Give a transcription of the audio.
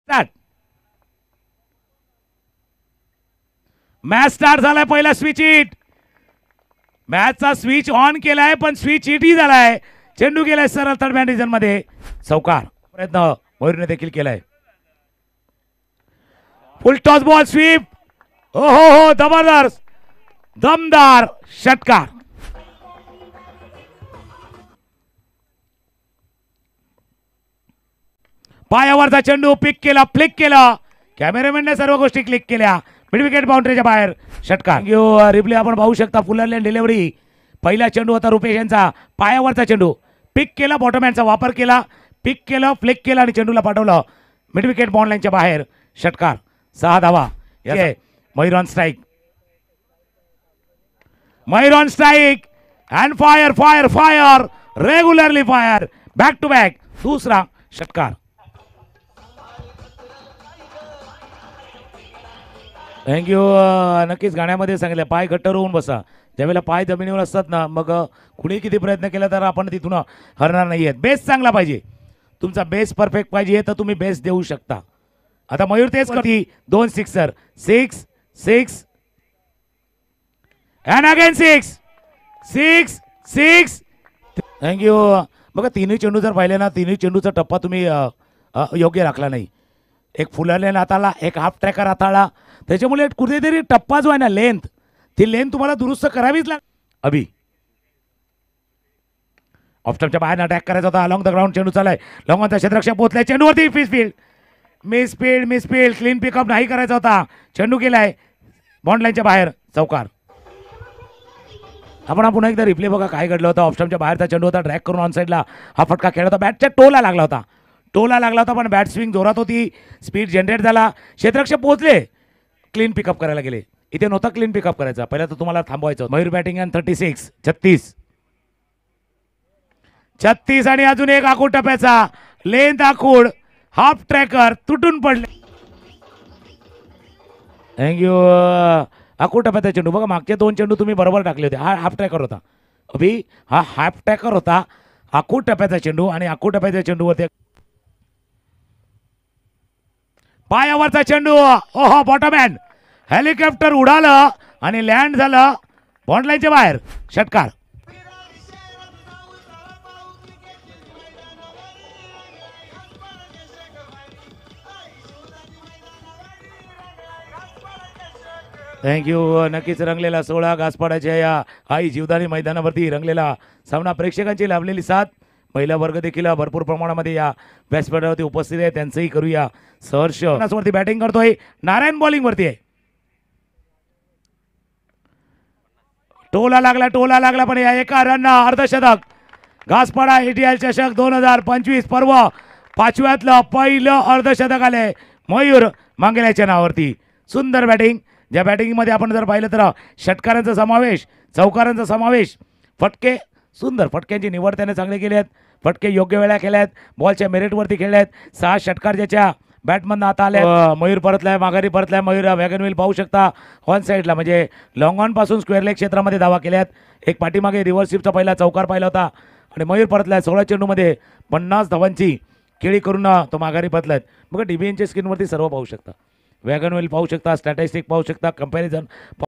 Start. Match start झालाय. पहिला switch hit. मॅचचा switch on केलाय पण स्विच हिट ही झालाय. चेंडू गेलाय सरळ थर्ड मॅन रिजन मध्ये. चौकार प्रयत्न मयूरने देखील केलाय. Full toss ball sweep. हो हो हो जबरदस्त दमदार षटकार. पायावरचा चेंडू पिक केला फ्लिक केला. कॅमेरामॅनने सर्व गोष्टी क्लिक केल्या. मिड विकेट बाउंड्रीच्या बाहेर षटकार. रिप्ले आपण पाहू शकता. फुलरलँड डिलिव्हरी. पहिला चेंडू होता रुपेश यांचा. पायावरचा चेंडू पिक केला. बॉटमहँडचा वापर केला. पिक केलं फ्लिक केला आणि चेंडूला पाठवलं मिड विकेट बॉन्ड लाईनच्या बाहेर. षटकार. 6 धावा. Mayur on strike. Mayur on strike and fire fire fire regularly fire back to back. दुसरा षटकार. थँक्यू. नक्कीच गाण्यामध्ये सांगितलं पाय घट्ट रोवून बसा. ज्यावेळेला पाय जमिनीवर असतात ना मग कुणी किती प्रयत्न केला तर आपण तिथून हरणार नाहीयेत. बेस चांगला पाहिजे. तुमचा बेस परफेक्ट पाहिजे तर तुम्ही बेस देऊ शकता. आता मयूर तेच करती. 2 सिक्सर. 6 6 and again 6 6 6. थँक्यू. बघा तिन्ही चेंडू जर पाहिले ना तिन्ही चेंडूचा टप्पा तुम्ही योग्य राखला नाही. एक फुलरलँड हाताळला एक हाफ ट्रॅकर हाताळला. त्याच्यामुळे कुठेतरी टप्पा जो आहे ना लेंथ ती लेंथ तुम्हाला दुरुस्त करावीच लागेल. अभि ऑफस्टंपच्या बाहेर अटॅक करायचा होता. अलॉंग द ग्राउंड चेंडू चालाय. लॉंगॉनचा क्षेत्ररक्षक पोहोचलाय. चेंडूवरती मिस फील्ड क्लीन पिकअप नाही करायचा होता. चेंडू केलाय बॉन्ड लाईनच्या बाहेर. चौकार. आपण पुन्हा एकदा रिप्ले बघा काय घडलं होतं. ऑफस्टंपच्या बाहेरचा चेंडू होता. ड्रॅग करून ऑन साईडला हा फटका खेळला होता. बॅटच्या टोला लागला होता पण बॅट स्विंग जोरात होती. स्पीड जनरेट झाला. क्षेत्ररक्षक पोहोचले. क्लीन पिकअप करायला गेले. इथे नव्हता क्लीन पिकअप करायचा. पहिला तर तुम्हाला थांबवायचं. मयूर बॅटिंग अँड 36 36 आणि अजून एक आखूड टप्प्याचा लेंथ आखूड हाफ ट्रॅकर तुटून पडले. थँक्यू. आखूड टप्प्याचा चेंडू बघा. मागचे 2 चेंडू तुम्ही बरोबर टाकले होते. हा हाफ ट्रॅकर होता. अभि हा हाफ ट्रॅकर होता. आखूड टप्प्याचा चेंडू आणि आखूड टप्प्याच्या चेंडूवरती पायावरचा चेंडू. ओहो बॉटमहँड. हेलिकॉप्टर उडालं आणि लँड झालं बॉन्ड लाईनच्या बाहेर. षटकार. थँक्यू. नक्कीच रंगलेला 16 घासपाड्याच्या या आई जीवदानी मैदानावरती रंगलेला सामना. प्रेक्षकांची लाभलेली साथ. महिला वर्ग देखील भरपूर प्रमाणामध्ये या व्यासपीठावरती उपस्थित आहे. त्यांचंही करूया सहर्ष. वरती बॅटिंग करतोय नारायण. बॉलिंग वरती आहे. टोला लागला पण या एका रन अर्धशतक. घासपाडा ATL चषक 2025 पर्व 5व्यातलं पहिलं अर्धशतक आले मयूर मांगेल्याच्या नावावरती. सुंदर बॅटिंग. ज्या बॅटिंगमध्ये आपण जर पाहिलं तर षटकारांचा समावेश चौकारांचा समावेश फटके सुंदर फटक्यांची निवड त्याने चांगले केले आहेत. फटके योग्य वेळा केल्या आहेत. बॉलच्या मेरिटवरती खेळले आहेत. 6 षटकार ज्याच्या बॅटमधनं आता आले. मयूर परतलाय माघारी परतलाय. मयूर वॅगन व्हील पाहू शकता ऑन साईडला म्हणजे लॉंग ऑन पासून स्क्वेअर लेग क्षेत्रामध्ये धावा केल्यात. एक पाठीमागे रिव्हर्स स्वीपचा पहिला चौकार पाहिला होता आणि मयूर परतलाय. 16 चेंडूमध्ये 50 धावांची केळी करून तो माघारी परतलाय. बघा DBNच्या स्क्रीनवरती सर्व पाहू शकता. वॅगन व्हील पाहू शकता. स्टॅटिस्टिक पाहू शकता. कंपॅरिझन